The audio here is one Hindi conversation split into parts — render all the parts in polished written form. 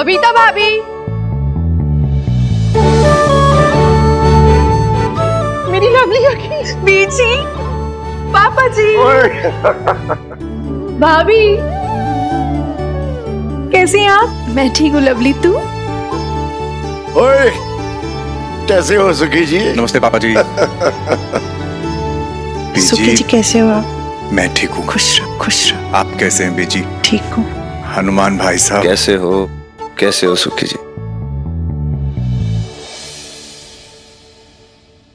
बबीता भाभी। मेरी लवली आखिर। बीजी, पापा जी। भाभी कैसी हैं आप? मैं ठीक हूँ लवली, तू? ओए, कैसे हो सुखी जी? नमस्ते पापा जी। सुखी जी कैसे हो आप? मैं ठीक हूँ। खुश रहो, खुश रहो। आप कैसे हैं बीजी? ठीक हूँ। हनुमान भाई साहब कैसे हो? कैसे हो सुखी जी?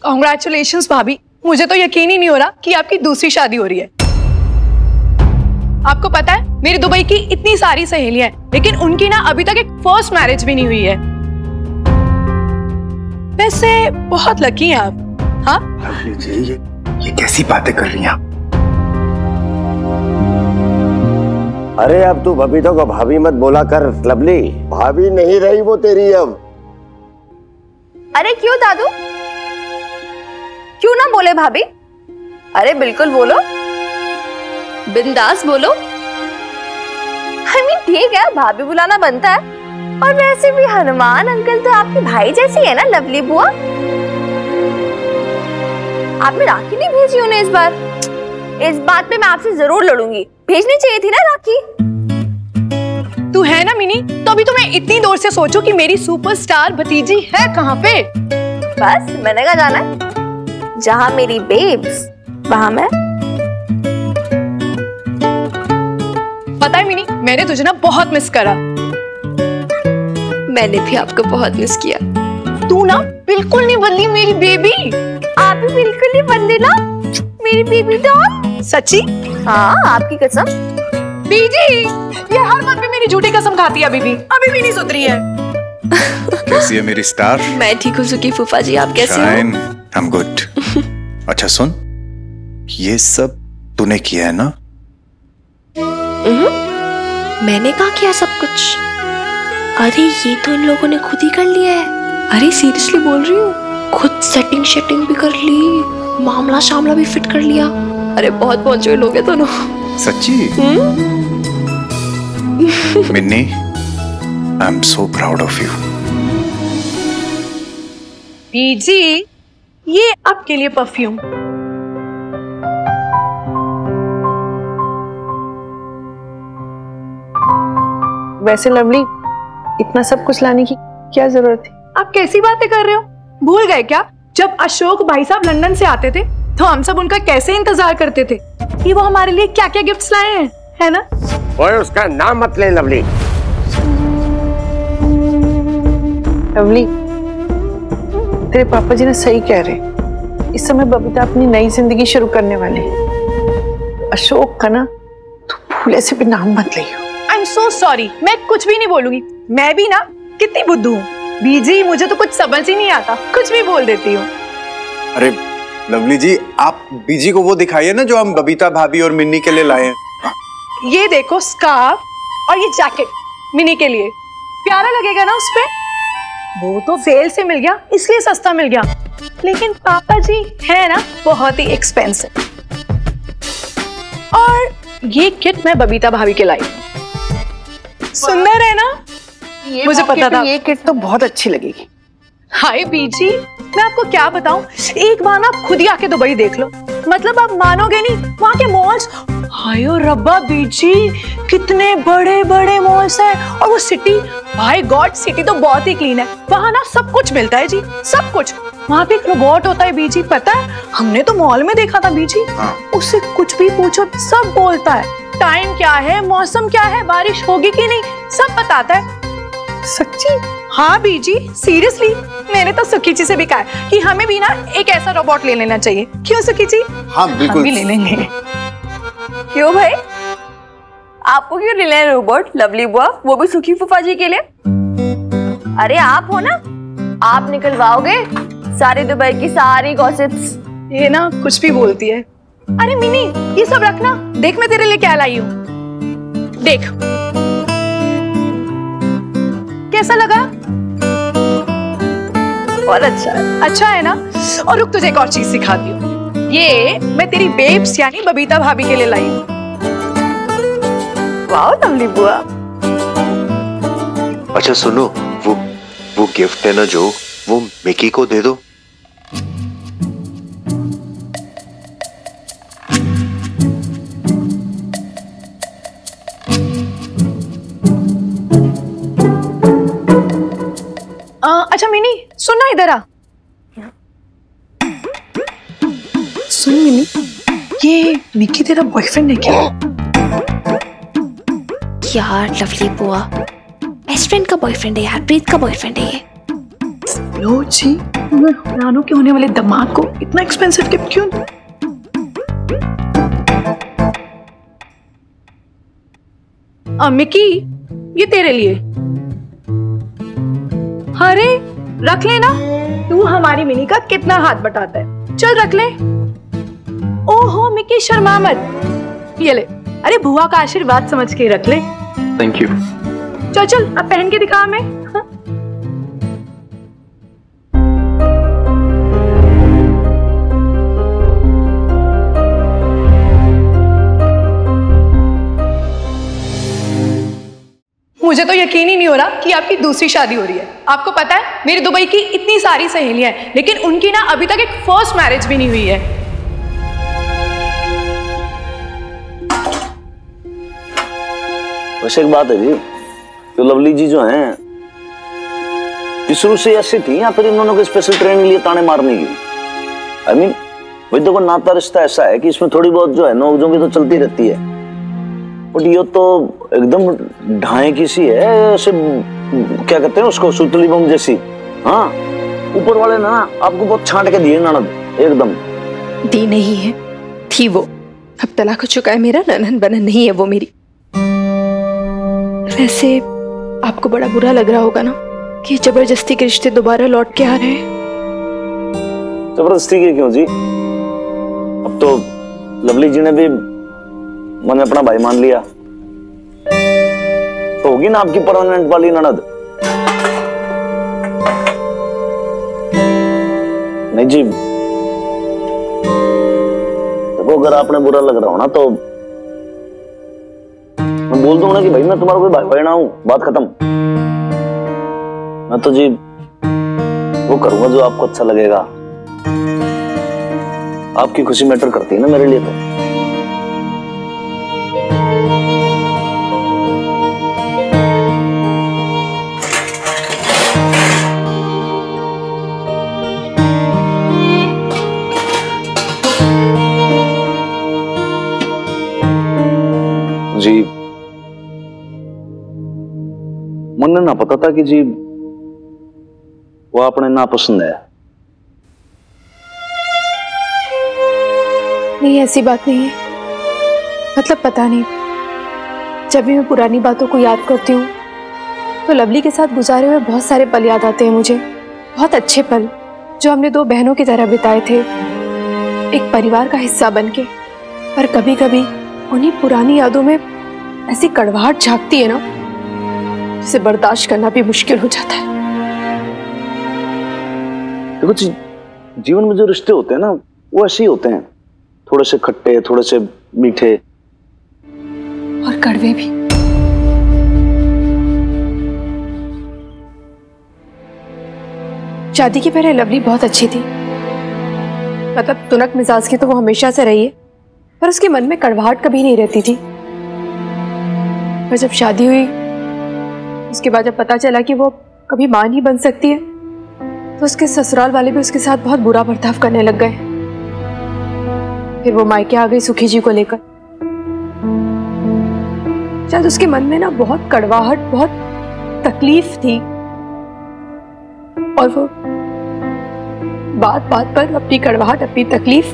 कांग्रेचुलेशंस भाभी, मुझे तो यकीन ही नहीं हो रहा कि आपकी दूसरी शादी हो रही है। आपको पता है मेरी दुबई की इतनी सारी सहेलियां हैं, लेकिन उनकी ना अभी तक एक फर्स्ट मैरिज भी नहीं हुई है। वैसे बहुत लकी हैं आप। हाँ लवली जी, ये कैसी बातें कर रही हैं आप? अरे अब तू बबीता को भाभी मत बोला कर लवली, भाभी नहीं रही वो तेरी अब। अरे क्यों दादू, क्यों ना बोले भाभी? अरे बिल्कुल बोलो, बिंदास बोलो। I mean, ठीक है, भाभी बुलाना बनता है। और वैसे भी हनुमान अंकल तो आपके भाई जैसी है ना लवली बुआ। आपने राखी नहीं भेजी उन्हें इस बार? इस बात पे मैं आपसे जरूर लड़ूंगी। भेजनी चाहिए थी ना राखी। तू है ना मिनी, तो अभी तो मैं इतनी दूर से सोचूं कि मेरी सुपरस्टार भतीजी है कहाँ पे। बस मैंने कहा जाना है जहाँ मेरी बेब्स वहाँ मैं। पता है मिनी, मैंने तुझे ना बहुत मिस करा। मैंने भी आपको बहुत मिस किया। तू ना बिल्कुल नहीं बदली मेरी बेबी। आप भी बिल्कुल नहीं बदले ना मेरी बेबी डॉल। सच्ची? हाँ आपकी कसम। बीजी, ये हर बात पे मेरी झूठी कसम खाती है अभी भी नहीं सुधरी है। कैसी है मेरी स्टार? मैं ठीक हूँ सुखी फूफा जी, आप कैसे हो? I am good. अच्छा सुन, ये सब तूने किया है ना? मैंने कहा किया सब कुछ? अरे ये तो इन लोगों ने खुद ही कर लिया है। अरे सीरियसली बोल रही हूँ, खुद सेटिंग भी कर ली, मामला शामला भी फिट कर लिया। अरे बहुत पहुंचे हुए लोग हैं दोनों। सच्ची? Minni, I am so proud of you. बीजी, ये आपके लिए परफ्यूम। वैसे लवली, इतना सब कुछ लाने की क्या जरूरत थी? आप कैसी बातें कर रहे हो? भूल गए क्या जब अशोक भाई साहब लंदन से आते थे तो हम सब उनका कैसे इंतजार करते थे कि वो हमारे लिए क्या क्या गिफ्ट्स लाए हैं, है ना? ओए उसका नाम मत ले लवली। लवली, तेरे पापा जी ने सही कह रहे। इस समय बबीता अपनी नई जिंदगी शुरू करने वाली है। अशोक का ना तू भूले से भी नाम मत लियो। आई एम सो सॉरी, मैं कुछ भी नहीं बोलूंगी। मैं भी ना कितनी बुद्धू हूँ बीजी, मुझे तो कुछ समझ ही नहीं आता, कुछ भी बोल देती हूँ। अरे लवली जी, आप बीजी को वो दिखाइए ना जो हम बबीता भाभी और मिन्नी के लिए लाए हैं। ये देखो स्कार्फ और ये जैकेट मिनी के लिए, प्यारा लगेगा ना उस पे? वो तो सेल से मिल गया इसलिए सस्ता मिल गया, लेकिन पापा जी है ना बहुत ही एक्सपेंसिव। और ये किट मैं बबीता भाभी के लाई, सुंदर है ना? मुझे पता था ये किट तो बहुत अच्छी लगेगी। हाय बीजी, मैं आपको क्या बताऊं, एक बार ना खुद ही आके दुबई देख लो, मतलब आप मानोगे नहीं, वहां के मॉल्स, हाय रब्बा बीजी, कितने बड़े बड़े मॉल्स हैं। और वो सिटी, भाई गॉड, सिटी तो बहुत ही क्लीन है। वहां ना सब कुछ मिलता है जी, सब कुछ। वहां पे एक रोबोट होता है बीजी, पता है? हमने तो मॉल में देखा था बीजी। उससे कुछ भी पूछो सब बोलता है। टाइम क्या है, मौसम क्या है, बारिश होगी कि नहीं, सब बताता है। सच्ची? हाँ बीजी, सीरियसली। मैंने तो सुखी जी से भी कहा है कि हमें भी ना एक ऐसा रोबोट ले लेना चाहिए। क्यों सुखी जी? हाँ बिल्कुल, हम भी ले लेंगे। क्यों भाई, आपको क्यों ले लें रोबोट लवली बुआ, वो भी सुखी फूफा जी के लिए? अरे आप हो ना, आप निकलवाओगे सारी दुबई की सारी गॉसिप्स। ये ना कुछ भी बोलती है। अरे मिनी, ये सब रखना, देख मैं तेरे लिए क्या लाई हूँ, देख कैसा लगा? और अच्छा है। अच्छा है ना? और रुक, तुझे एक और चीज सिखाती हूँ। ये मैं तेरी बेब्स यानी बबीता भाभी के लिए लाई हूँ। वाह लवली बुआ। अच्छा सुनो, वो गिफ्ट है ना जो, वो मिकी को दे दो। अच्छा मिनी सुन ना, इधर आ। सुन मिनी, ये मिकी तेरा बॉयफ्रेंड है क्या? यार लवली बुआ, बेस्ट फ्रेंड का बॉयफ्रेंड है यार, प्रीत का बॉयफ्रेंड है ये। लो जी, रानू के होने वाले दामाद को इतना एक्सपेंसिव गिफ्ट क्यों? मिकी, ये तेरे लिए। अरे रख लेना, तू हमारी मिनी का कितना हाथ बटाता है। चल रख ले। ओहो मिकी, शर्मा मत। ये ले, अरे बुआ का आशीर्वाद समझ के रख ले। Thank you. चल चल, अब पहन के दिखा हमें। हाँ? मुझे तो यकीन ही नहीं हो रहा कि आपकी दूसरी शादी हो रही है। आपको पता है मेरी दुबई की इतनी सारी सहेलियां हैं, लेकिन उनकी ना अभी तक एक फर्स्ट मैरिज भी नहीं हुई है। वैसे एक बात है जी, तो लवली जी जो हैं ये शुरू से ऐसी थी या फिर इन्होंने कोई स्पेशल ट्रेनिंग लिए ताने मारने की? आई मीन भाई देखो, नाता रिश्ता ऐसा है कि इसमें थोड़ी बहुत जो है नोकझोंक तो चलती रहती है, बट ये तो एकदम ढाई की सी है, ऐसे क्या कहते हैं उसको, सुतली बम जैसी। हाँ, ऊपर वाले ना आपको बहुत छांट के दिए ननद, एकदम। दी नहीं है, थी वो। अब तलाक हो चुका है मेरा, ननन बनन नहीं है वो मेरी। वैसे आपको बड़ा बुरा लग रहा होगा ना कि जबरदस्ती के रिश्ते दोबारा लौट के आ रहे हैं। जबरदस्ती के क्यों जी? अब तो लवली जी ने भी मैंने अपना भाई मान लिया, तो होगी ना आपकी परमानेंट वाली ननद। नहीं जी, देखो अगर आपने बुरा लग रहा हो ना तो मैं बोल दूंगा कि भाई मैं तुम्हारा कोई भाई बहना हूं, बात खत्म। मैं तो जी वो करूंगा जो आपको अच्छा लगेगा। आपकी खुशी मैटर करती है ना मेरे लिए। तो जी मुझे ना पता था कि जी वो आपने ना पसंद है। नहीं, ऐसी बात नहीं है। मतलब पता नहीं, जब भी मैं पुरानी बातों को याद करती हूँ तो लवली के साथ गुजारे हुए बहुत सारे पल याद आते हैं मुझे। बहुत अच्छे पल जो हमने दो बहनों की तरह बिताए थे, एक परिवार का हिस्सा बनके। पर कभी कभी उन्हीं पुरानी यादों में ऐसी कड़वाहट झांकती है ना, जिसे बर्दाश्त करना भी मुश्किल हो जाता है। देखो जीवन में जो रिश्ते होते हैं ना वो ऐसे ही होते हैं, थोड़े से खट्टे, थोड़े से मीठे और कड़वे भी। शादी के पहले लवली बहुत अच्छी थी, मतलब तुनक मिजाज की तो वो हमेशा से रही है, पर उसके मन में कड़वाहट कभी नहीं रहती थी। पर जब शादी हुई, उसके बाद जब पता चला कि वो कभी मां नहीं बन सकती है, तो उसके ससुराल वाले भी उसके साथ बहुत बुरा बर्ताव करने लग गए। फिर वो मायके आ गई सुखी जी को लेकर। शायद उसके मन में ना बहुत कड़वाहट, बहुत तकलीफ थी, और वो बात बात पर अपनी कड़वाहट, अपनी तकलीफ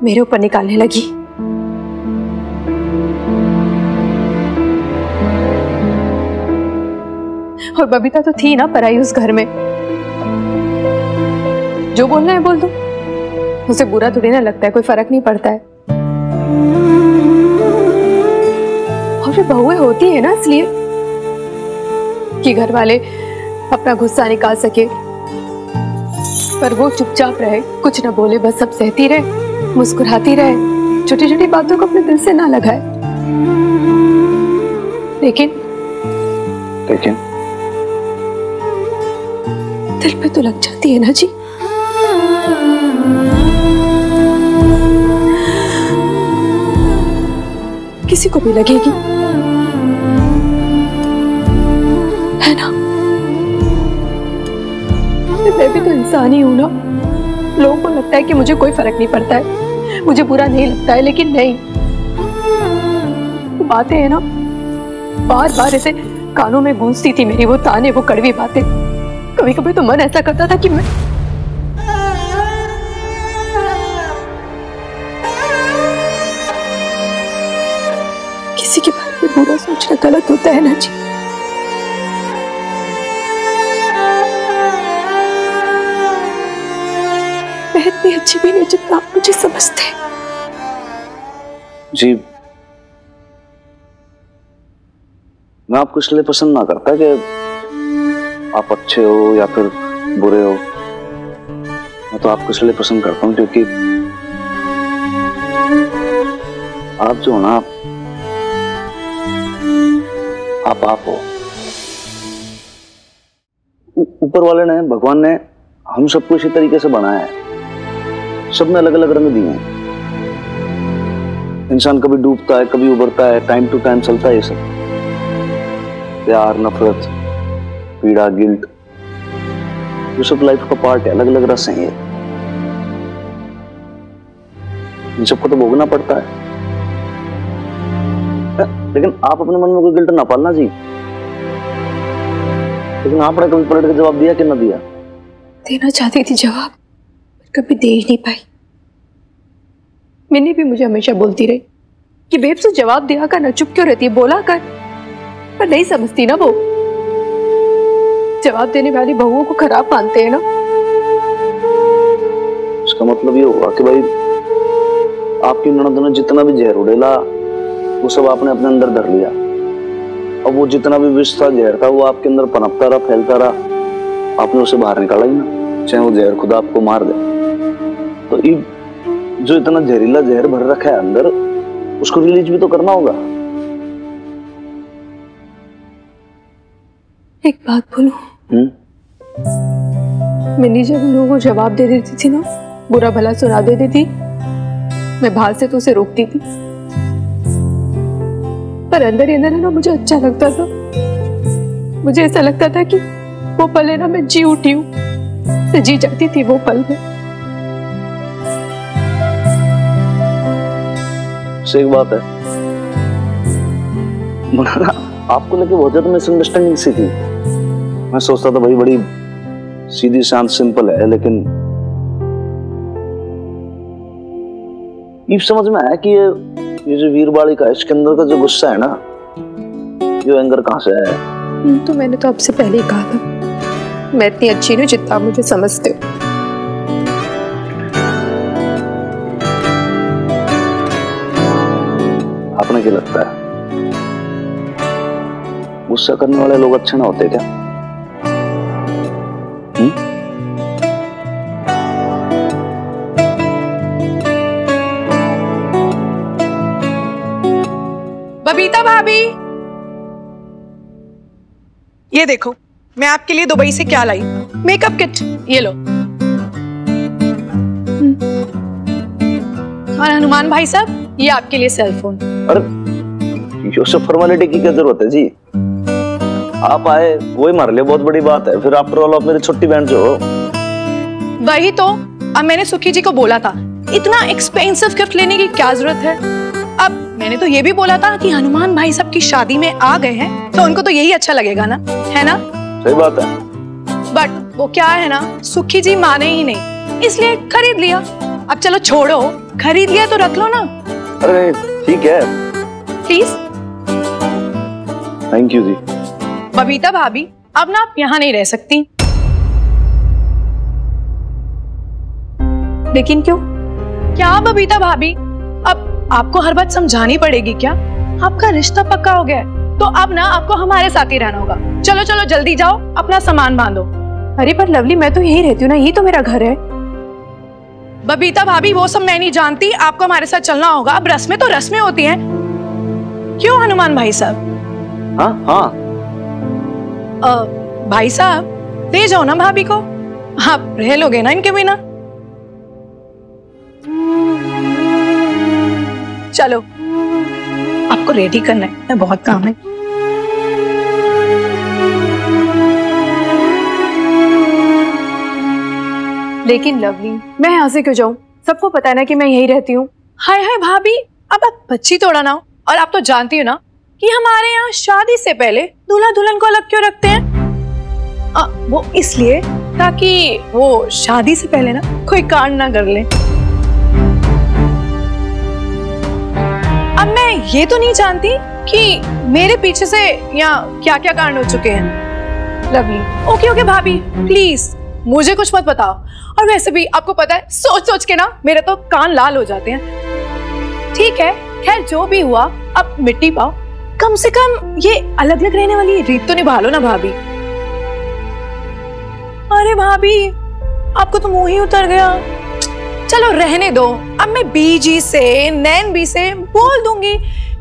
मेरे ऊपर निकालने लगी। और बबीता तो थी ना पराई उस घर में। जो बोलना है बोल दो, उसे बुरा थोड़ी ना लगता है, कोई फर्क नहीं पड़ता है। और वे बहुएं होती है ना इसलिए कि घर वाले अपना गुस्सा निकाल सके, पर वो चुपचाप रहे, कुछ न बोले, बस सब सहती रहे, मुस्कुराती रहे, छोटी छोटी बातों को अपने दिल से ना लगाए। लेकिन लेकिन दिल पे तो लग जाती है ना जी। किसी को भी लगेगी, है ना? मैं भी तो इंसान ही हूं ना। लोगों को लगता है कि मुझे कोई फर्क नहीं पड़ता है, मुझे बुरा नहीं लगता है, लेकिन नहीं, बातें है ना, बार बार ऐसे कानों में गूंजती थी मेरी वो ताने, वो कड़वी बातें। कभी कभी तो मन ऐसा करता था कि मैं किसी के बारे में बुरा सोचना गलत होता है ना जी। मैं इतनी अच्छी भी नहीं जितना आप मुझे समझते हैं जी। मैं आपको इसलिए पसंद ना करता कि आप अच्छे हो या फिर बुरे हो। मैं तो आपको इसलिए पसंद करता हूँ क्योंकि आप जो हो ना, आप हो। ऊपर वाले ने, भगवान ने हम सबको इसी तरीके से बनाया है। सब में अलग अलग रंग दिए हैं। इंसान कभी डूबता है, कभी उभरता है, टाइम टू टाइम चलता है ये सब। प्यार, नफरत, पीड़ा, गिल्ट, ये सब लाइफ का पार्ट है। अलग अलग रस हैं ये, इन सबको तो भोगना पड़ता है। लेकिन आप अपने मन में कोई गिल्ट ना पालना जी। लेकिन आपने कभी पलट के जवाब दिया कि ना दिया? देना चाहती थी जवाब, पर कभी दे ही नहीं पाई। मिन्नी भी मुझे हमेशा बोलती रही कि बेब से जवाब दिया कर ना, चुप क्यों रहती है, बोला कर। पर नहीं समझती ना वो। जवाब देने वाली बहुओं को खराब मानते हैं ना। इसका मतलब ये हुआ कि भाई आपकी ननद ने जितना भी जहर उड़ेला वो सब आपने अपने अंदर धर लिया। अब वो जितना भी विष था, जहर था, वो आपके अंदर पनपता रहा, फैलता रहा। आपने उसे बाहर निकाला ही ना, चाहे वो जहर खुद आपको मार दे। तो जो इतना जहरीला जहर भर रखा है अंदर, उसको रिलीज भी तो करना होगा। एक बात बोलूं? मिन्नी जब उन लोगों को जवाब दे देती थी ना, बुरा भला सुना देती थी, मैं बाहर से तो उसे रोकती थी, पर अंदर ही अंदर है ना मुझे अच्छा लगता था। मुझे ऐसा लगता था कि वो पल है ना मैं जी उठी हूँ, मैं जी जाती थी वो पल में। एक बात है, आपको लेके बहुत ज्यादा मिसअंडरस्टैंडिंग सी थी। मैं सोचता था भाई बड़ी सीधी शांत सिंपल है, लेकिन ये समझ में आया कि ये जो वीरबाली का, इसके अंदर का जो गुस्सा है ना, ये एंगर कहां से आया? तो मैंने तो आपसे पहले ही कहा था, मैं इतनी अच्छी नहीं जितना आप मुझे समझते हो। आपने क्या लगता है, गुस्सा करने वाले लोग अच्छे ना होते क्या? बबीता भाभी, ये देखो मैं आपके लिए दुबई से क्या लाई, मेकअप किट, ये लो। और हनुमान भाई साहब, ये आपके लिए सेल फोन। अरे ये सब फॉर्मेलिटी की क्या जरूरत है जी? आप आए वही हमारे लिए बहुत बड़ी बात है। फिर आफ्टर ऑल आप मेरी छोटी बहन जो हो। वही तो, अब मैंने सुखी जी को बोला था इतना एक्सपेंसिव गिफ्ट लेने की क्या जरूरत है। अब मैंने तो ये भी बोला था कि हनुमान भाई साहब की शादी में आ गए हैं तो उनको तो यही अच्छा लगेगा ना, है ना? सही बात है। बट वो क्या है ना, सुखी जी माने ही नहीं, इसलिए खरीद लिया। अब चलो छोड़ो, खरीद लिया तो रख लो ना। अरे ठीक है, प्लीज। थैंक यू जी। बबीता भाभी, अब ना आप यहाँ नहीं रह सकती। लेकिन क्यों? क्या बबीता भाभी, अब आपको हर बात समझानी पड़ेगी क्या? आपका रिश्ता पक्का हो गया है तो अब ना आपको हमारे साथ ही रहना होगा। चलो चलो जल्दी जाओ, अपना सामान बांधो। अरे पर लवली, मैं तो यही रहती हूँ ना, ये तो मेरा घर है। बबीता भाभी वो सब मैं नहीं जानती, आपको हमारे साथ चलना होगा। अब रस्में तो रस्में होती हैं। क्यों हनुमान भाई साहब? हाँ हाँ, भाई साहब ले जाओ ना भाभी को, आप रह लोगे ना इनके बिना। चलो आपको रेडी करना है, बहुत काम है। लेकिन लवली, मैं यहाँ से क्यों जाऊँ? सबको पता है ना कि मैं यहीं रहती हूँ। हाय हाय भाभी, अब आप बच्ची तोड़ा ना हो। और आप तो जानती हो ना कि हमारे यहाँ शादी से पहले दूल्हा दुल्हन को अलग क्यों रखते हैं? वो इसलिए ताकि वो शादी से पहले ना कोई कांड ना कर ले। अब मैं ये तो नहीं जानती कि मेरे पीछे से यहाँ क्या क्या कांड हो चुके हैं। लवली, ओके ओके भाभी प्लीज मुझे कुछ मत बताओ। और वैसे भी आपको पता है, सोच सोच के ना मेरे तो कान लाल हो जाते हैं। ठीक है, खैर जो भी हुआ अब मिट्टी पाओ, कम से कम ये अलग अलग रहने वाली रीत तो निभा लो ना भाभी। अरे भाभी आपको तो मुंह ही उतर गया। चलो रहने दो, अब मैं बीजी से नैन बी से बोल दूंगी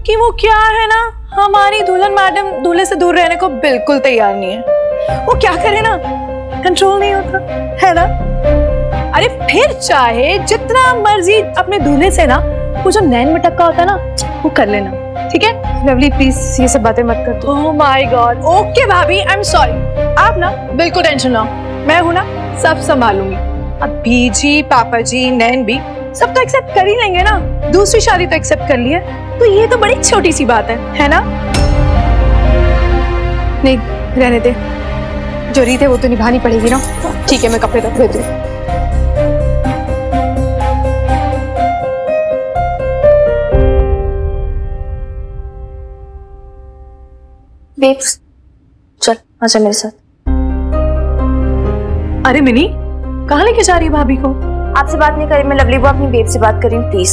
कि वो क्या है ना, हमारी दुल्हन मैडम दूल्हे से दूर रहने को बिल्कुल तैयार नहीं है। वो क्या करे ना, कंट्रोल नहीं होता है ना। अरे फिर चाहे जितना मर्जी अपने दूल्हे से ना वो जो नैन मटक्का होता है ना वो कर लेना, ठीक है। लवली प्लीज ये सब बातें मत कर। ओह माय गॉड, ओके भाभी आई एम सॉरी। आप ना बिल्कुल टेंशन ना, मैं हूं ना, सब संभालूंगी। अब बीजी पापा जी नैन भी सब तो एक्सेप्ट कर ही लेंगे ना, दूसरी शादी तो एक्सेप्ट कर लिया, तो ये तो बड़ी छोटी सी बात है ना। नहीं रहने दे, जो रीत है वो तो निभानी पड़ेगी ना। ठीक है मैं कपड़े रख देती हूँ। बेब्स चल आजा मेरे साथ। अरे मिनी कहाँ लेके जा रही है भाभी को? आपसे बात नहीं करी मैं लवली, वो अपनी बेब से बात कर रही हूँ, प्लीज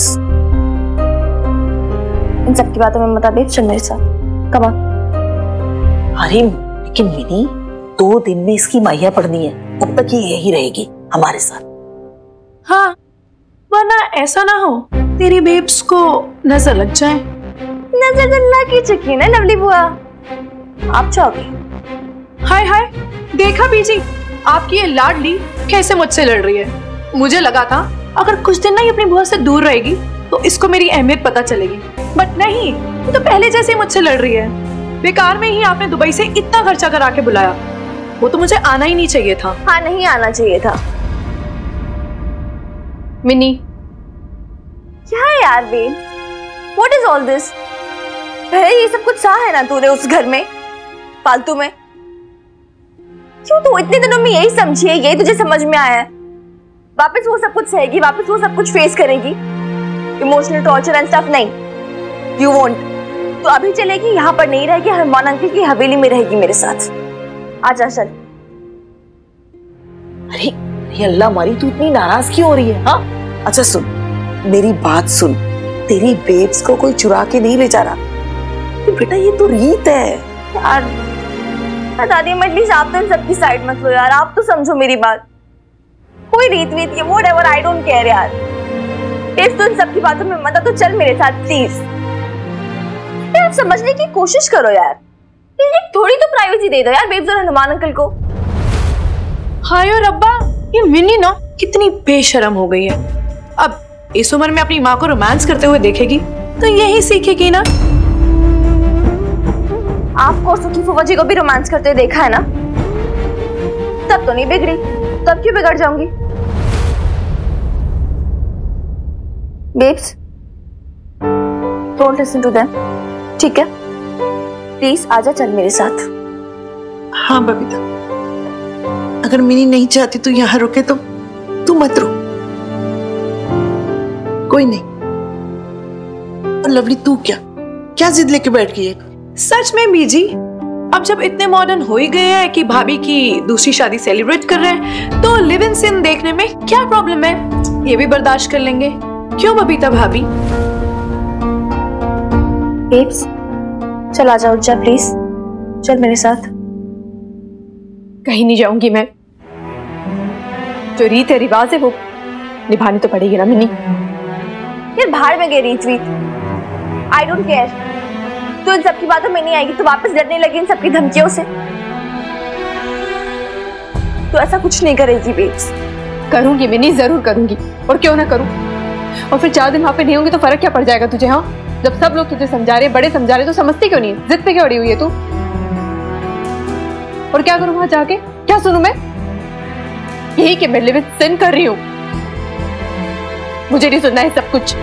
इन सब की बातों में मत आ। बेब चल मेरे साथ, कम ऑन। अरे लेकिन मिनी 2 दिन में इसकी माहिया पड़नी है, तब तक ये यही रहेगी हमारे साथ। हाँ वरना ऐसा ना हो तेरी बेब्स को नजर लग जाए। नजर तो लग ही चुकी है ना लवली बुआ, आप चाहोगी? हाय हाय, देखा बीजी आपकी ये लाडली कैसे मुझसे लड़ रही है। मुझे लगा था अगर कुछ दिन ना ये अपनी बुआ से दूर रहेगी तो इसको मेरी अहमियत पता चलेगी, बट नहीं, वो तो पहले जैसे ही मुझसे लड़ रही है। बेकार में ही आपने दुबई से इतना खर्चा करा के बुलाया, वो तो मुझे आना ही नहीं चाहिए था। हाँ नहीं आना चाहिए था। मिनी क्या है यार babe, what is all this? ये सब कुछ सहा है ना तूने उस घर में फालतू में? क्यों तू इतने दिनों में यही समझी है, यही तुझे समझ में आया है? वापस वो सब कुछ सहेगी, वापस वो सब कुछ फेस करेगी, इमोशनल टॉर्चर एंड स्टफ? नहीं, यू वोंट। तो अभी चलेगी, यहाँ पर नहीं रहेगी, हनुमान अंकल की हवेली में रहेगी मेरे साथ। आजा चल। अरे अल्लाह मारी, तू इतनी नाराज क्यों हो रही है? हाँ अच्छा सुन मेरी बात सुन, तेरी बेब्स को कोई चुरा के नहीं ले जा रहा बेटा, ये तो रीत है यार। दादी एटलीस्ट आप तो इन सबकी साइड मत लो यार, आप तो समझो मेरी बात। कोई रीत वीत ये व्हाटएवर, आई डोंट केयर यार। इस तो इन सबकी बातों में मत, तो चल मेरे साथ प्लीज। यार समझने की कोशिश करो यार, थोड़ी तो प्राइवेसी दे दो यार बेब्स और हनुमान अंकल को। हाय और अब्बा, ये मिनी ना कितनी बेशरम हो गई है। अब इस उम्र में अपनी माँ को रोमांस करते हुए देखेगी तो यही सीखेगी ना। आपको सुखी फूफा जी को भी रोमांस करते हुए देखा है ना, तब तो नहीं बिगड़ी, तब क्यों बिगड़ जाऊंगी? Babes don't listen to them, ठीक है? प्लीज आजा चल मेरे साथ। हाँ बबीता, अगर मिनी नहीं चाहती तू यहाँ रुके तो तू मत रुक, कोई नहीं। और लवली तू क्या जिद लेके बैठ गई है? सच में बीजी, अब जब इतने मॉडर्न हो ही गए हैं कि भाभी की दूसरी शादी सेलिब्रेट कर रहे हैं, तो लिव इन सिन देखने में क्या प्रॉब्लम है, ये भी बर्दाश्त कर लेंगे। क्यों बबीता भाभी? बेब्स चल आ जाओ जा प्लीज, चल मेरे साथ। कहीं नहीं जाऊंगी मैं, जो रीत है रिवाज है वो निभानी तो पड़ेगी ना मिनी। यार बाहर में गई रीत वीत, आई डोंट केयर। तो इन सबकी बातों में नहीं आएगी तो वापस डरने लगी इन सबकी धमकियों से। तो ऐसा कुछ नहीं करेगी बेब्स। करूंगी मिनी, जरूर करूंगी, और क्यों ना करूं। और फिर 4 दिन वहां पे नहीं होंगे तो फर्क क्या पड़ जाएगा तुझे? हाँ, जब सब लोग तुझे समझा रहे, बड़े समझा रहे, तो समझती क्यों नहीं? जिद पे क्यों अड़ी हुई है तू? और क्या करूं वहां जाके? क्या सुनूं मैं? यही कि मैं लिव विद सिन कर रही हूं। मुझे नहीं सुनना है सब कुछ।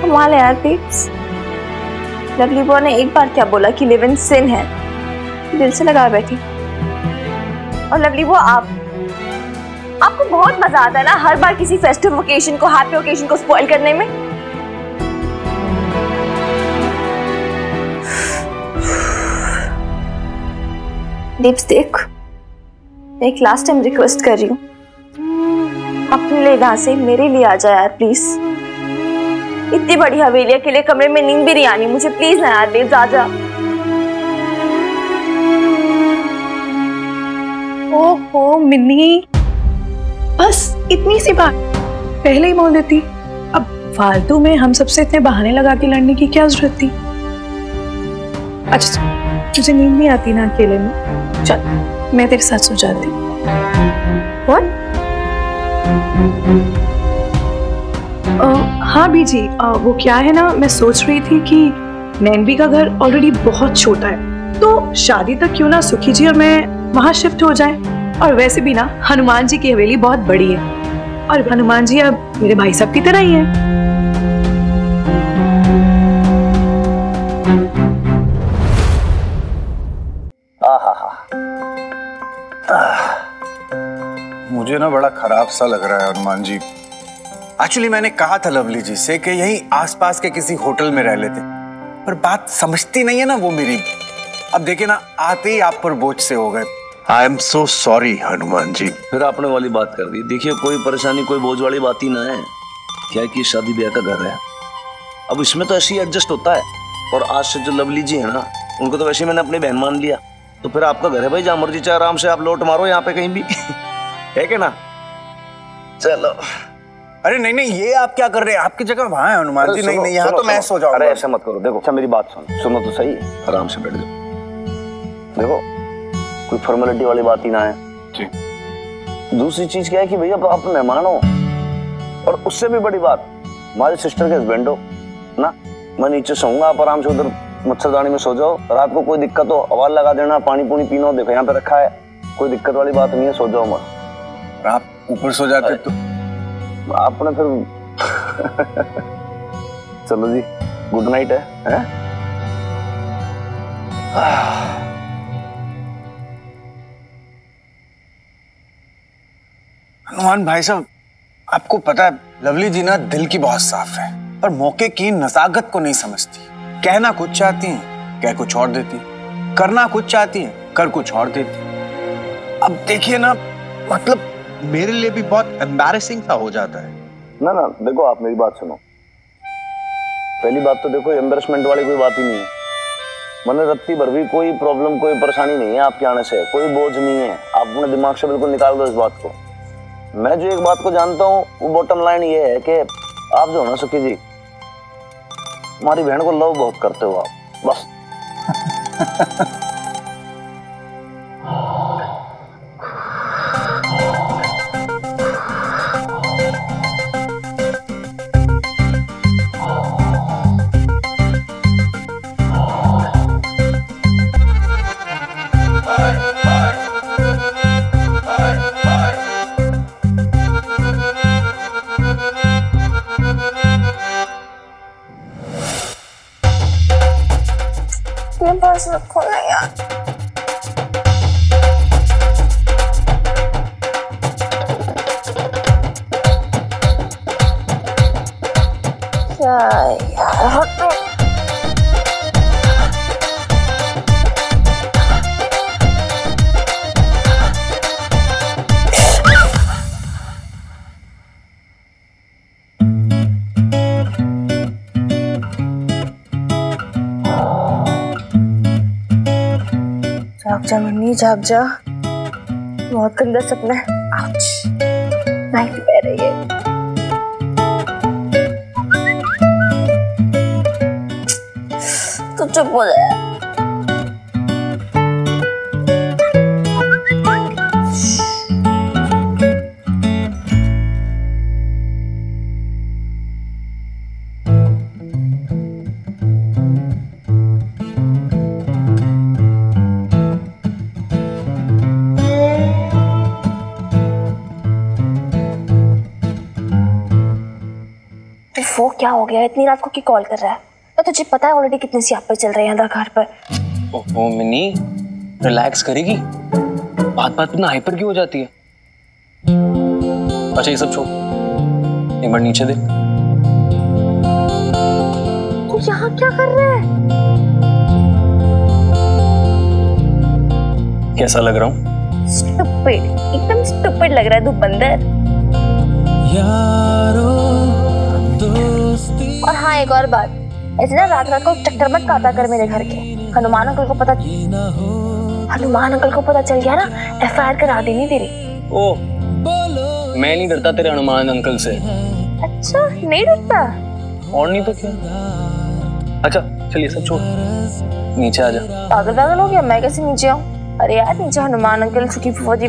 कमाल है यार बेब्स, लवली बुआ ने एक बार क्या बोला कि लिव इन सिन है, दिल से लगा बैठी। और लवली बुआ आपको बहुत मजा आता है ना हर बार किसी फेस्टिव ओकेजन को, हैप्पी ओकेजन को स्पॉइल करने में। लिप्स देख, मैं एक लास्ट टाइम रिक्वेस्ट कर रही हूँ, अपने लिए यहाँ से मेरे लिए आ जा यार प्लीज। इतनी बड़ी हवेली अकेले कमरे में नींद भी नहीं आनी मुझे, प्लीज ना यार बेब्स आ जा। ओहो मिन्नी, बस इतनी सी बात पहले ही बोल देती। अब फालतू में हम सबसे इतने बहाने लगा के लड़ने की क्या जरूरत थी? अच्छा तुझे नींद नहीं आती ना अकेले में, चल मैं तेरे साथ सो जाती हूँ। हाँ बीजी, वो क्या है ना, मैं सोच रही थी कि नैनवी का घर ऑलरेडी बहुत छोटा है, तो शादी तक क्यों ना सुखी जी और मैं वहां शिफ्ट हो जाए। और वैसे भी ना हनुमान जी की हवेली बहुत बड़ी है, और हनुमान जी अब मेरे भाई साहब की तरह ही है। मुझे ना बड़ा खराब सा लग रहा है हनुमान जी। एक्चुअली मैंने कहा था लवली जी से कि यहीं आसपास के किसी होटल में रह लेते, पर बात समझती नहीं है ना वो मेरी। अब देखे ना, आते ही आप पर बोझ से हो गए। I am so sorry Hanuman ji. फिर आपने वाली बात कर दी। देखिए कोई परेशानी, कोई बोझ वाली बात ही ना है। क्या है कि शादी ब्याह का घर है, अब इसमें तो ऐसे ही एडजस्ट होता है। और आज से जो लवली जी है ना, उनको तो वैसे मैंने अपनी बहन मान लिया। तो फिर आपका घर है भाई, जहां मर्जी चाहे आराम से आप लौट मारो यहाँ पे कहीं भी है क्या ना? चलो। अरे नहीं नहीं, ये आप क्या कर रहे हैं? आपकी जगह वहां है हनुमान जी। नहीं नहीं, यहाँ तो मैं सो जाऊंगा। अरे ऐसा मत करो। देखो अच्छा मेरी बात सुनो तो सही, आराम से बैठ जाओ। देखो कोई फॉर्मेलिटी वाली बात ही ना है जी। दूसरी चीज क्या है कि भैया आप मेहमान हो, और उससे भी बड़ी बात हमारे सिस्टर के हस्बैंड हो ना। मैं नीचे सोऊंगा, आप आराम से उधर मच्छरदानी में सो जाओ। रात को कोई दिक्कत हो आवाज लगा देना, पानी पूनी पीना हो, देखो यहाँ पे रखा है, कोई दिक्कत वाली बात नहीं है, सो जाओ मत। आप ऊपर सो जाते तो आपने फिर चलो जी, गुड नाइट है? हनुमान भाई साहब, आपको पता है लवली जी ना दिल की बहुत साफ है, पर मौके की नजाकत को नहीं समझती। कहना कुछ चाहती हैं, कह कुछ और देती, करना कुछ चाहती हैं, कर कुछ और देती। अब देखिए ना, मतलब मेरे लिए भी बहुत एम्बैरेसिंग सा हो जाता है ना। ना देखो आप मेरी बात सुनो। पहली बात तो देखो एम्बैरेसमेंट वाली कोई बात ही नहीं है। मैंने रत्ती भर भी कोई प्रॉब्लम, कोई परेशानी नहीं है आपके आने से, कोई बोझ नहीं है। आप अपने दिमाग से बिल्कुल निकाल दो इस बात को। मैं जो एक बात को जानता हूँ वो बॉटम लाइन ये है कि आप जो है ना सुखी जी, हमारी बहन को लव बहुत करते हो आप, बस। बस रखो ना यार। क्या यार, हटो। जाग जा मन्नी, जाग जा, बहुत गंदा सपना है। नाइट पह रही है। तो चुप हो जाए। वो क्या हो गया, इतनी रात को क्यों कॉल कर रहा है? तो तुझे पता है ऑलरेडी कितने सियापे चल रहे हैं अंदर घर पर। ओहो मिनी, रिलैक्स करेगी, बात बात में हाइपर क्यों हो जाती है? अच्छा ये सब छोड़, एक बार नीचे देख। तू यहाँ क्या कर रहा है? कैसा लग रहा हूँ? स्टूपिड, एकदम स्टूपिड लग रहा है तू बंदर। और हाँ एक और बात, ऐसे ना रात रात को चक्कर मत काटा कर मेरे घर के। हनुमान अंकल को पता चल गया ना, FIR करा देनी तेरी। ओ, मैं नहीं डरता तेरे हनुमान अंकल से। अच्छा नहीं डरता? और नहीं तो क्या। अच्छा चलिए सब छोड़, नीचे आ जा। पागल हो गया, मैं कैसे नीचे आऊँ? अरे यार नीचे हनुमान अंकल, सुखी फूफा जी।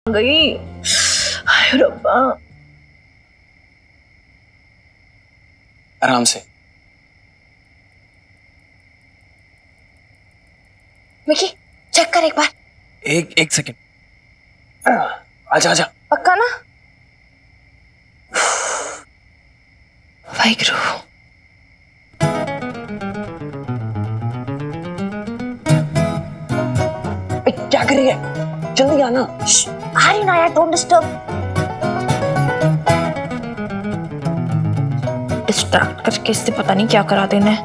गई। हाय रब्बा। आराम से। मिकी चेक कर एक बार। एक सेकंड। आजा आजा। पक्का ना? वाहिगुरु। क्या कर रही है? जल्दी आना। आ रही ना यार, डोंट डिस्टर्ब। डिस्ट्रैक्ट करके इससे पता नहीं क्या करा देना है।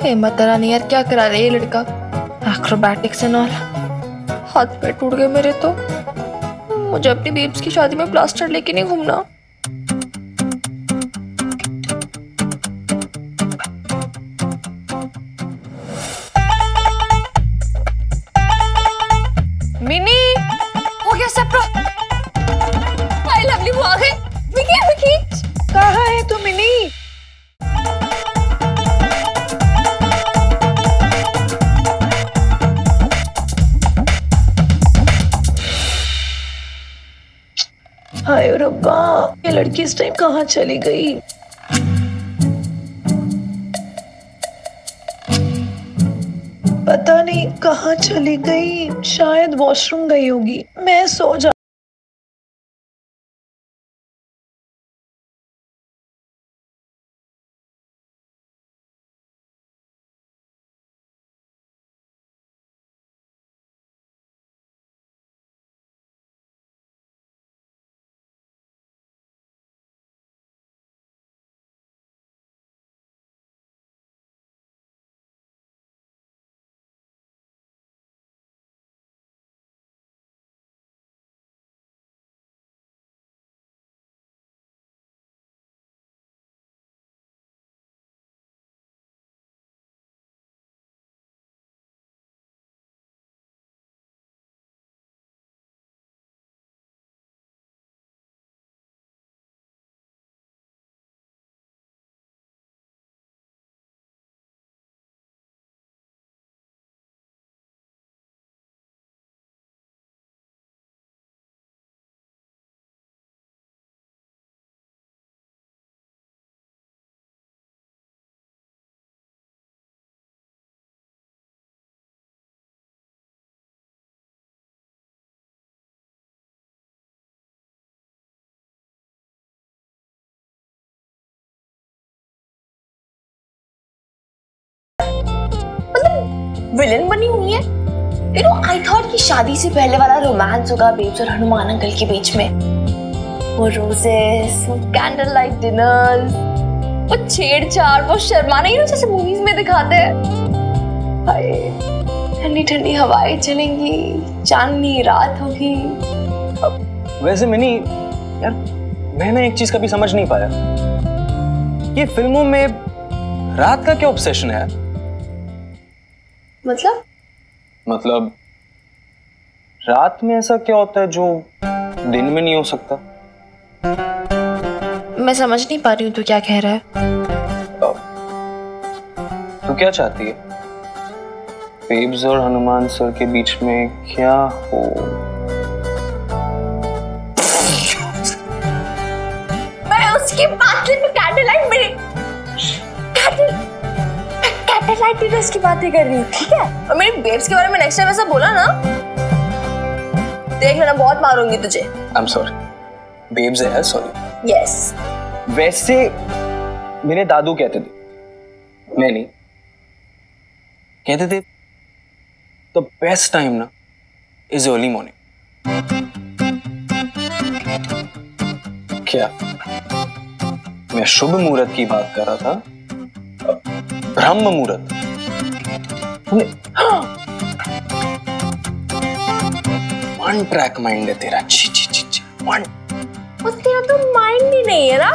हिम्मत नहीं यार, क्या करा रहे ये लड़का? Acrobatics and all. हाथ पैर टूट गए मेरे तो। मुझे अपनी बेब्स की शादी में प्लास्टर लेके नहीं घूमना। मिनी हो गया सेप्रो। हाय लवली वो आ गई। विकी कहाँ है तू मिनी? हाय रब्बा, ये लड़की इस टाइम कहाँ चली गई? पता नहीं कहाँ चली गई, शायद वॉशरूम गई होगी। मैं सो जा। विलेन बनी हुई है। यू नो आई थॉट कि शादी से पहले वाला रोमांस होगा बेब्स और हनुमान अंकल के बीच में। वो रोजेस, वो कैंडल लाइट डिनर्स, वो छेड़छाड़, वो शर्माना, यू नो जैसे मूवीज में दिखाते हैं। हाय ठंडी ठंडी हवाएं चलेंगी, चांदनी रात होगी। वैसे मिनी यार, मैं ना एक चीज कभी समझ नहीं पाया, ये फिल्मों में रात का क्या ऑब्सेशन है? मतलब रात में ऐसा क्या होता है जो दिन में नहीं हो सकता? मैं समझ नहीं पा रही हूँ तू क्या कह रहा है। तू क्या चाहती है? बेब्स और हनुमान सर के बीच में क्या हो? मैं उसकी बात में कैंडललाइट मेरी कैंडललाइट डिनर्स की बातें कर रही हूँ, ठीक है? और मेरी बेब्स के बारे में नेक्स्ट टाइम ऐसा बोला ना, देख लेना, बहुत मारूंगी तुझे। I am sorry. बेब्स है, सॉरी। यस। वैसे मेरे दादू कहते थे, मैं नहीं, कहते थे द बेस्ट टाइम ना इज अर्ली मॉर्निंग। क्या मैं शुभ मुहूर्त की बात कर रहा था? ब्रह्म मुहूर्त। वन ट्रैक माइंड है तेरा। छी छी छी छी। वन। तेरा तो माइंड ही नहीं है ना,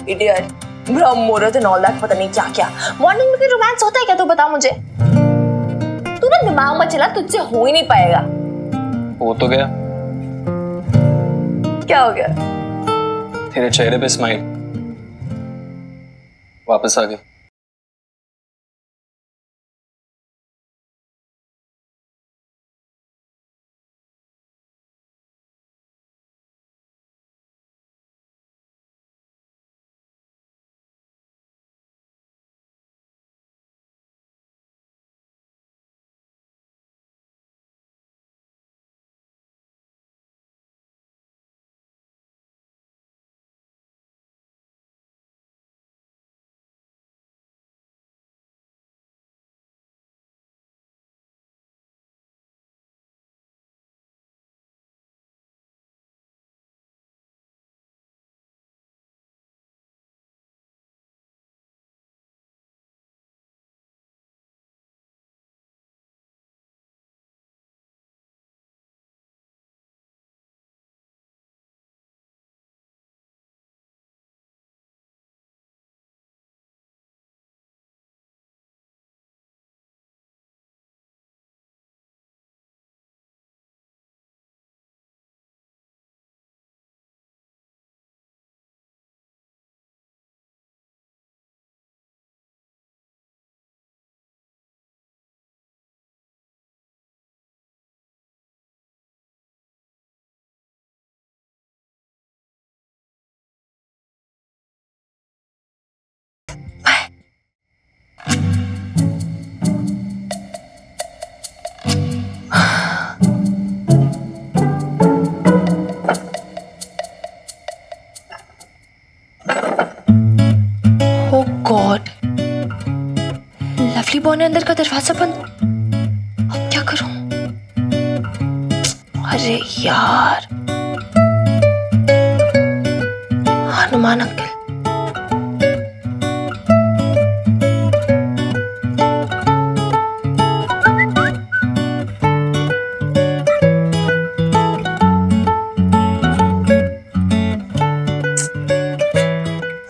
इडियट। ब्रह्म मुहूर्त एंड ऑल दैट, पता नहीं क्या क्या। मॉर्निंग में कोई रोमांस होता है क्या? तू बता मुझे। तू ना दिमाग मत चला, तुझसे हो ही नहीं पाएगा। हो तो गया। क्या हो गया? तेरे चेहरे पे स्माइल वापस आ गई। गॉड, लवली बॉय ने अंदर का दरवाजा बंद। अब क्या करूं? अरे यार, हनुमान अंकल।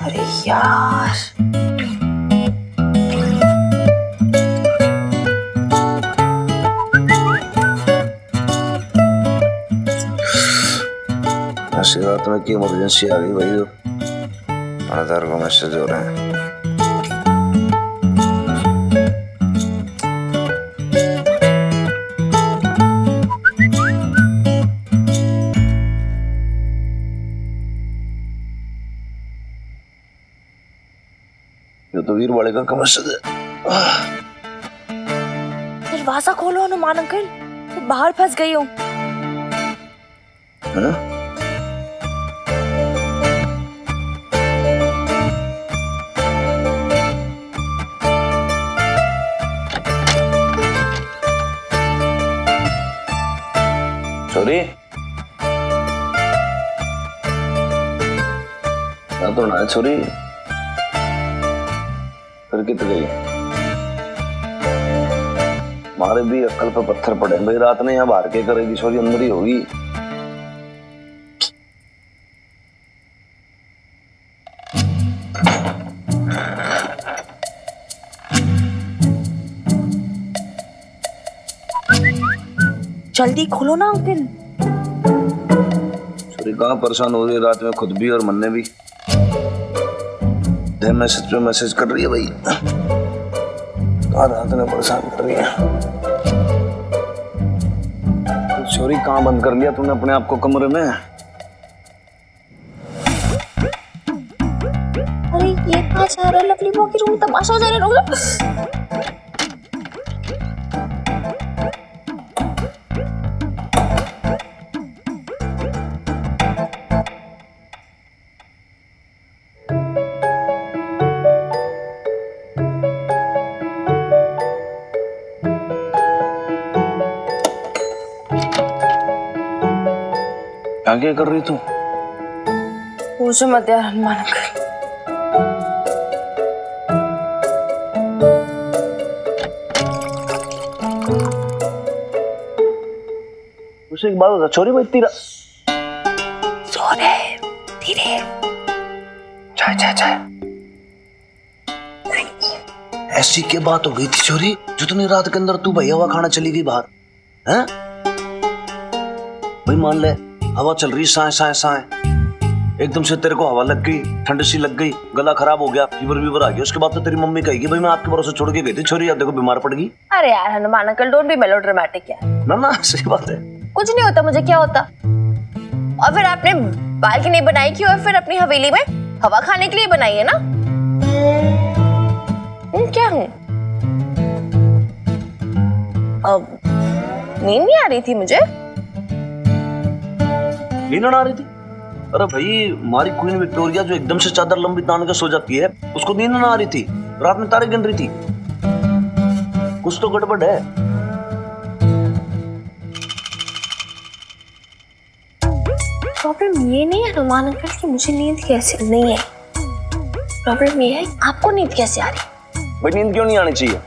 अरे यार, ऐसी रात में की इमरजेंसी आ गई भाई? आधार को मैसेज हो रहे हैं। ये तो वीर वाले का मैसेज है। दरवाजा खोलो हनुमान अंकल, मैं बाहर फंस गई हूँ। छोरी, क्या तो ना छोरी, फिर कित गई? मारे भी अक्कल पे पत्थर पड़े भाई। रात ने यहाँ बाहर के करेगी छोरी, अंदर ही होगी। जल्दी खोलो ना अंकल। छोरी कहाँ परेशान हो रही है रात में, खुद भी और मन्ने भी। मैसेज पे मैसेज कर रही है भाई, रात में परेशान कर रही है। छोरी कहाँ बंद कर लिया तूने अपने आप को कमरे में? अरे ये कहाँ जा रहा है? लवली बुआ की रूम तमाशा हो जाने रोक। क्या कर रही तू? पूछो मत यार हनुमान अंकल। उसे एक बात बता, छोरी भाई तेरा सोने धीरे। चाय चाय चाय। ऐसी क्या बात हो गई थी छोरी जो तूने रात के अंदर तू भाई हवा खाना चली गई बाहर? हैं भाई मान ले हवा चल रही साए साए साए, एकदम से तेरे को हवा लग गई, ठंड सी लग गई, गला खराब हो गया, फीवर आ गया। उसके बाद तो तेरी मम्मी कहेगी भाई मैं आपके भरोसे छोड़ के गई थी, छोरी यार देखो बीमार पड़ गई। अरे यार Hanuman uncle don't be melodramatic यार। ना ना सही बात है। कुछ नहीं होता, मुझे क्या होता। और फिर आपने बालकनी बनाई क्यों है फिर अपनी हवेली में? हवा खाने के लिए बनाई है ना? क्या हूँ अब नींद नहीं आ रही थी मुझे। नींद आ रही थी? अरे भाई हमारी क्वीन विक्टोरिया जो एकदम से चादर लंबी तान के सो जाती है उसको नींद ना आ रही थी, रात में तारे गिन रही थी। कुछ तो गड़बड़ है। प्रॉब्लम ये नहीं है हनुमान अंकल कि मुझे नींद कैसे नहीं है, प्रॉब्लम ये है आपको नींद कैसे आ रही। भाई नींद क्यों नहीं आनी चाहिए?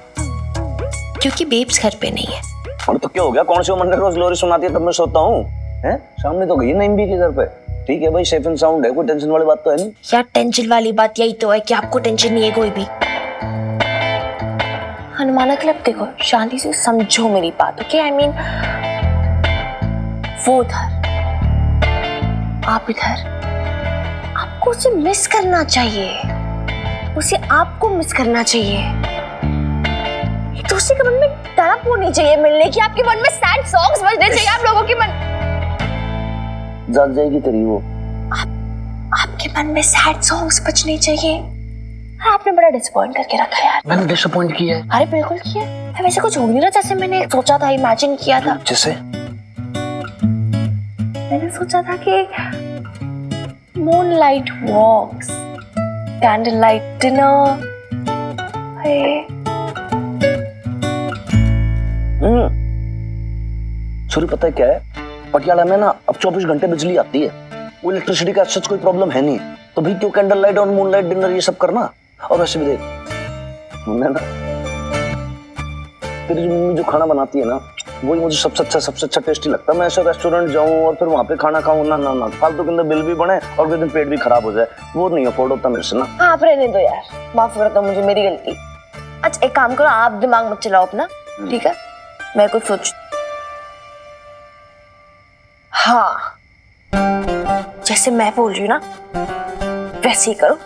क्योंकि बेब्स घर पे नहीं है। और तो क्या हो गया, कौन से मंदिर रोज लोरी सुनाती है तब मैं सोता हूँ? हैं सामने तो गई नहीं भी के घर पे। ठीक है भाई सेफ एंड साउंड है, कोई टेंशन वाली बात तो है नहीं। यार टेंशन वाली बात यही तो है कि आपको टेंशन नहीं है कोई भी। हनुमान अंकल अब देखो शांति से समझो मेरी बात, ओके? आई मीन वो उधर आप इधर, आपको उसे मिस करना चाहिए, उसे आपको मिस करना चाहिए। एक दूसरे के मन में तड़प होनी चाहिए मिलने की, आपके मन में सैड सॉन्ग्स बजने चाहिए आप लोगों के मन। जाग जाएगी तेरी वो। आपके मन में सैड सॉन्ग्स बजने चाहिए। आपने बड़ा डिसअपॉइंट करके रखा यार। मैंने डिसअपॉइंट किया है? अरे बिल्कुल किया है, वैसे कुछ हो नहीं रहा जैसे मैंने सोचा था, इमेजिन किया था। जैसे मैंने सोचा था कि मूनलाइट वॉक्स, कैंडल लाइट डिनर। छोरी पता है क्या है, पटियाला में ना अब 24 घंटे बिजली आती है, वो इलेक्ट्रिसिटी का सच कोई प्रॉब्लम है नहीं, तो भाई क्यों कैंडल लाइट और मून लाइट डिनर ये सब करना। और वैसे भी देख मैं ना तेरी मम्मी जो खाना बनाती है ना वही मुझे सबसे अच्छा टेस्टी लगता है। मैं ऐसे रेस्टोरेंट जाऊं और फिर वहां पे खाना खाऊं ना ना ना, फालतू के अंदर बिल भी बने और फिर दिन पेट भी खराब हो जाए, वो नहीं अफोर्ड होता मेरे से ना। हाँ आप रहने दो यार, माफ कर दो मुझे, मेरी गलती। अच्छा एक काम करो, आप दिमाग मत चलाओ अपना, ठीक है? मैं कुछ सोच, हाँ जैसे मैं बोल रही हूँ ना वैसे ही करो।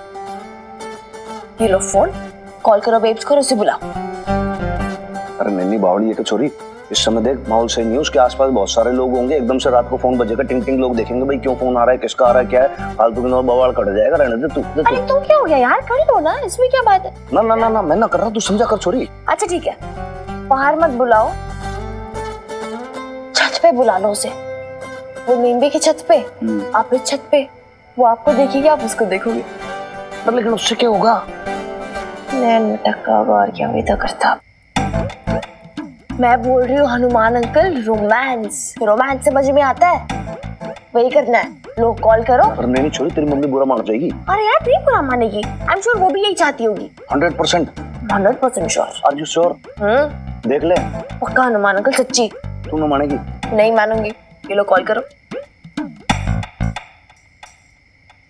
ये लो फोन, कॉल करो बेब्स को, उसे बुलाओ। अरे नन्ही बावड़ी है कि छोरी, इस समय देख माहौल सही नहीं है, उसके आसपास बहुत सारे लोग होंगे, एकदम से रात को फोन बजेगा टिंग टिंग, लोग देखेंगे भाई क्यों फोन आ रहा है, किसका आ रहा है, क्या है, फालतू के बवाल कट जाएगा। रहने दे तू। अरे तो क्या हो गया यार, कर लो ना, इसमें क्या बात है? ना ना ना ना मैं ना कर रहा, तू समझा कर छोरी। अच्छा ठीक है, बाहर मत बुलाओ, छत पे बुला लो उसे। वो नींबी की छत पे, आप इस छत पे, वो आपको देखेगी आप उसको देखोगे। पर लेकिन उससे क्या होगा? नैन टक्का होगा और क्या भी तो करता। मैं बोल रही हूँ हनुमान अंकल, रोमांस, रोमांस समझ में आता है, वही करना है। लो कॉल करो। पर नहीं छोरी, तेरी मम्मी बुरा मान जाएगी। अरे यार नहीं बुरा मानेगी, आई एम श्योर वो भी यही चाहती होगी। 100% श्योर। Are you sure? देख ले पक्का हनुमान अंकल, सच्ची। तू ना मानेगी? नहीं मानूंगी। ये लो कॉल करो।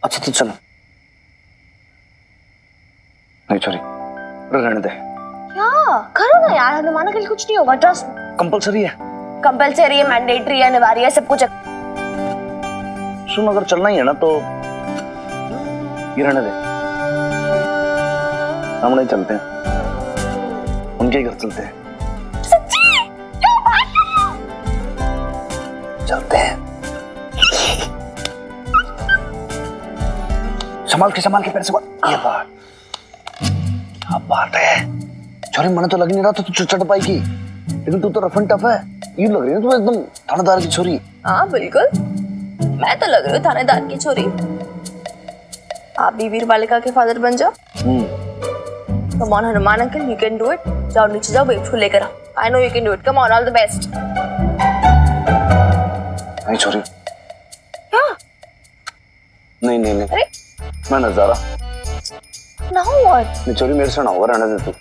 अच्छा तो चलो। नहीं छोरी रहने दे। क्या करो ना यार, हनुमान अंकल कुछ नहीं होगा, ट्रस्ट। कंपलसरी है? कंपलसरी है, मैंडेटरी है, अनिवार्य है, सब कुछ। सुन, अगर चलना ही है ना तो ये रहने दे, हम नहीं चलते हैं, उनके घर चलते हैं। सच्ची? चलते हैं। संभाल के पैर से ये बात, क्या बात है छोरी, मन तो लग नहीं रहा था तू चढ़ पाएगी, लेकिन तू तो रफ एंड टफ है, ये लग रही है तू एकदम थानेदार की छोरी। हाँ बिल्कुल, मैं तो लग रही हूँ थानेदार की छोरी। आप भी वीर बालिका के फादर बन जाओ। Come on Hanuman uncle, you can do it. जाओ नीचे जाओ, बेब्स को लेकर आओ। I know you can do it, come on, all the best. नहीं छोरी, क्या? नहीं, अरे मैं नजारा ना व्हाट? नहीं छोरी, मेरे से ना होगा, रहने दे तू।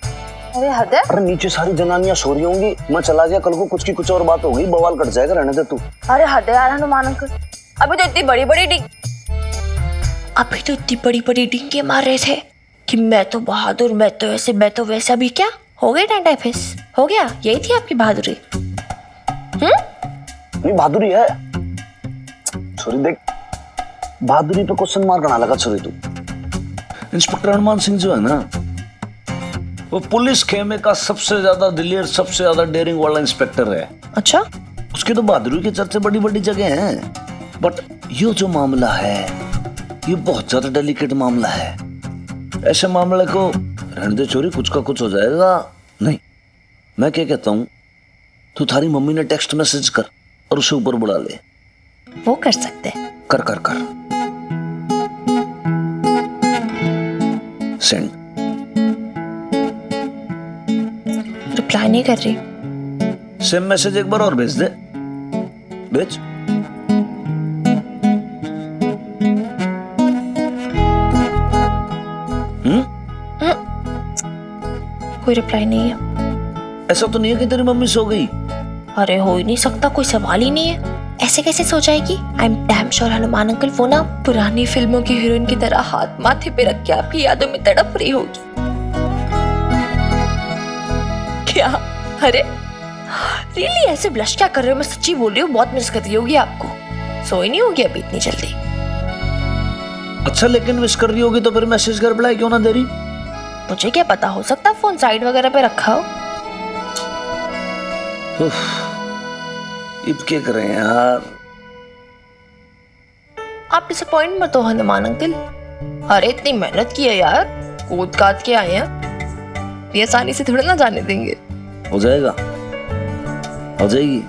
अरे हद है। अरे नीचे सारी जनानियां सो रही होंगी, मैं चला गया कल को कुछ की कुछ और बात होगी, बवाल कट जाएगा, रहने दे तू। अरे हद है यार हनुमान अंकल, अभी तो इतनी बड़ी बड़ी डींगे मार रहे थे कि मैं तो बहादुर, मैं तो ऐसे, मैं तो वैसा। भी क्या हो गया? डंडा फेस हो गया? यही थी आपकी बहादुरी? नहीं बहादुरी है छोरी, देख बहादुरी पे क्वेश्चन मार्क ना लगा छोरी तू। इंस्पेक्टर हनुमान सिंह जो है ना, वो पुलिस खेमे का सबसे ज्यादा दिलेर, सबसे ज्यादा डेयरिंग वाला इंस्पेक्टर है। अच्छा, उसकी तो बहादुरी के चर्चे बड़ी बड़ी जगह हैं, बट ये जो मामला है ये बहुत ज्यादा डेलिकेट मामला है। ऐसे मामले को रहने दे छोरी, कुछ का कुछ हो जाएगा। नहीं, मैं क्या कहता हूँ, तू थारी मम्मी ने टेक्स्ट मैसेज कर और उसे ऊपर बुला ले। वो कर सकते हैं। कर सेंड। रिप्लाई नहीं कर रही। सेम मैसेज एक बार और भेज दे, भेज। कोई रिप्लाई नहीं है। ऐसा तो नहीं है कि तेरी मम्मी सो गई? अरे हो ही नहीं सकता, कोई सवाल ही नहीं है। ऐसे कैसे सो जाएगी? I am damn sure Hanuman uncle वो ना पुरानी फिल्मों की हीरोइन की तरह हाथ माथे पे रख के आपकी यादों में तड़प रही होगी। क्या? अरे रियली ऐसे ब्लश क्या कर रहे हो? मैं सच्ची बोल रही हूँ, बहुत मिस कर रही होगी आपको। सोई नहीं होगी अभी इतनी जल्दी? अच्छा, लेकिन मिस कर रही होगी तो फिर मैसेज का रिप्लाई क्यों ना दे रही? मुझे क्या पता, हो सकता फोन साइड वगैरह पे रखा हो। अब क्या करें यार? आप डिसअपॉइंट मत हो हनुमान अंकल। अरे इतनी मेहनत की है यार, कूद काद के आए हैं, ये आसानी से थोड़ा ना जाने देंगे। हो जाएगा, हो जाएगी।